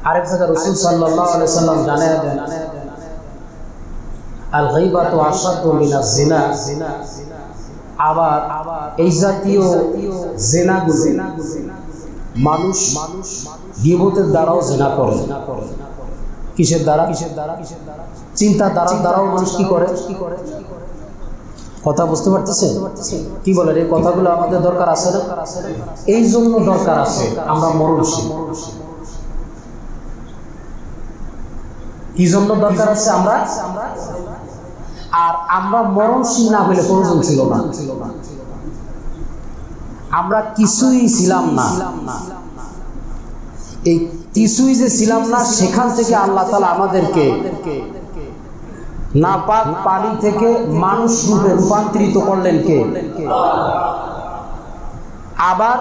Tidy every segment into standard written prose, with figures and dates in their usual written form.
আরেক জায়গায় রাসূল সাল্লাল্লাহু আলাইহি সাল্লাম জানায় দেন, আল গীবাতু আশাদ্দু মিনাজ জিনা। আবার এই জাতীয় জিনাগুলো মানুষ গীবতের দ্বারাও জিনা করে। কিসের দ্বারা? চিন্তা দ্বারাও মানুষ কি করে? কথা বুঝতে পারতেছে? কি বলেন? এই কথাগুলো আমাদের দরকার আছে না? এই জন্য দরকার আছে আমরা মরণশীল। কি জন্য দরকার আছে আমরা? আর আমরা মরণশীল না হলে প্রয়োজন ছিল না। আমরা কিছুই ছিলাম না। এই কিছুই যে ছিলাম না, সেখান থেকে আল্লাহ তাআলা আমাদেরকে নাপাক পানি থেকে মানুষ রূপে রূপান্তরিত করলেন কে? আবার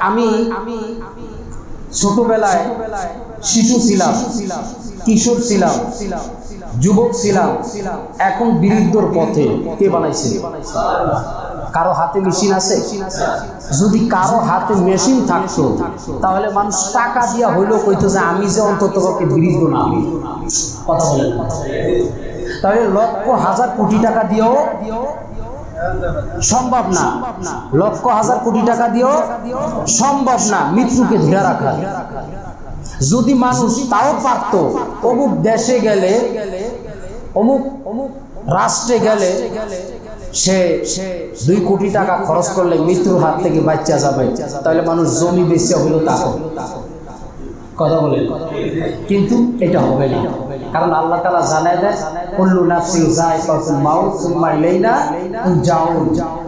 আমি ছোটবেলায় শিশু ছিলাম, কিশোর ছিলাম, যুবক ছিলাম, এখন বৃদ্ধর পথে। কে বানাইছে? কারো হাতে মেশিন আছে? যদি কারো হাতে মেশিন থাকতো তাহলে মানুষ টাকা দিয়া হইলেও কইতো যে আমি যে অন্তত পক্ষে বৃদ্ধ না। কথা বলেন। তাহলে লক্ষ হাজার কোটি টাকা দিয়েও সম্ভব না, লক্ষ হাজার কোটি টাকা দিয়েও সম্ভব না মৃত্যুকে ধরে রাখা। যদি মানুষ তাও পারত, অমুক দেশে গেলে, অমুক রাষ্ট্রে গেলে সে 2 কোটি টাকা খরচ করলে মৃত্যুর হাত থেকে বাঁচা যাবে, তাহলে মানুষ জমি বেচে হইল তা। কথা বলেন। কিন্তু এটা হবে না, কারণ আল্লাহ তাআলা জানায় দেয়, কুল্লু নাফসিন যায়কাতুল মাউত সুম্মা ইলাইনা তুরজাউন।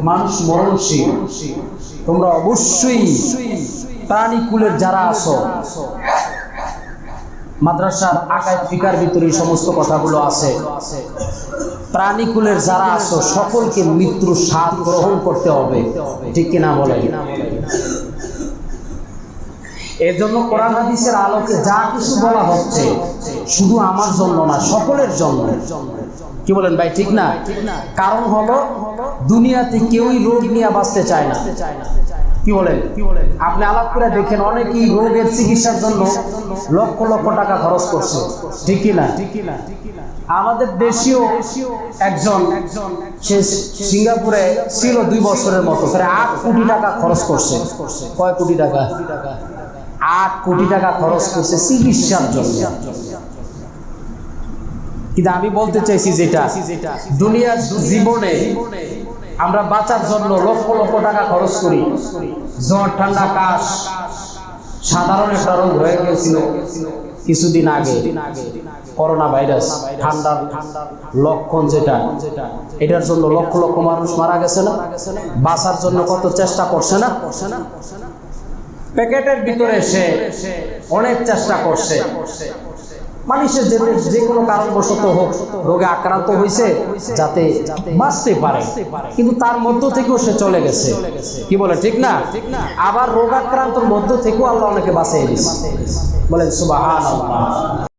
মানুষ মরণশীল। তোমরা অবশ্যই প্রাণীকুলের যারা আছো, মাদ্রাসার আকায়েদ ফিকার ভিতরে এই সমস্ত কথাগুলো আছে। প্রাণীকুলের যারা আছো সকলকে মৃত্যুর স্বাদ গ্রহণ করতে হবে। ঠিক কিনা বলেন? এর জন্য কোরআন হাদিসের আলোকে যা কিছু বলা হচ্ছে শুধু আমার জন্য না, সকলের জন্য। কি বলেন ভাই? ঠিক না? কারণ হলো দুনিয়াতে কেউই রোগ নিয়ে বাঁচতে চায় না। কি বলেন? আপনি আলাপ করে দেখেন, অনেকেই রোগের চিকিৎসার জন্য লক্ষ লক্ষ টাকা খরচ করছে। ঠিক কিনা? আমাদের দেশীয় একজন, সে সিঙ্গাপুরে ছিল 2 বছরের মতো, প্রায় 8 কোটি টাকা খরচ করছে। কয় কোটি টাকা? 8 কোটি টাকা খরচ করছে চিকিৎসার জন্য। কিন্তু আমি বলতে চাইছি, যেটা দুনিয়ার জীবনে আমরা বাঁচার জন্য লক্ষ লক্ষ টাকা খরচ করি, জ্বর ঠান্ডা কাশ সাধারণ একটা রোগ হয়ে গেছিল কিছুদিন আগে, করোনা ভাইরাস, ঠান্ডার লক্ষণ যেটা, এটার জন্য লক্ষ লক্ষ মানুষ মারা গেছে না? বাঁচার জন্য কত চেষ্টা করছে না? প্যাকেটের ভিতরে সে অনেক চেষ্টা করছে, মানুষের যে কোনো কারণবশত হোক রোগে আক্রান্ত হয়েছে যাতে বাঁচতে পারে, কিন্তু তার মধ্য থেকেও সে চলে গেছে। কি বলে? ঠিক না? আবার রোগাক্রান্তর মধ্য থেকেও আল্লাহ অনেকে বাঁচিয়ে দিয়েছে। বলেন সুবহানাল্লাহ।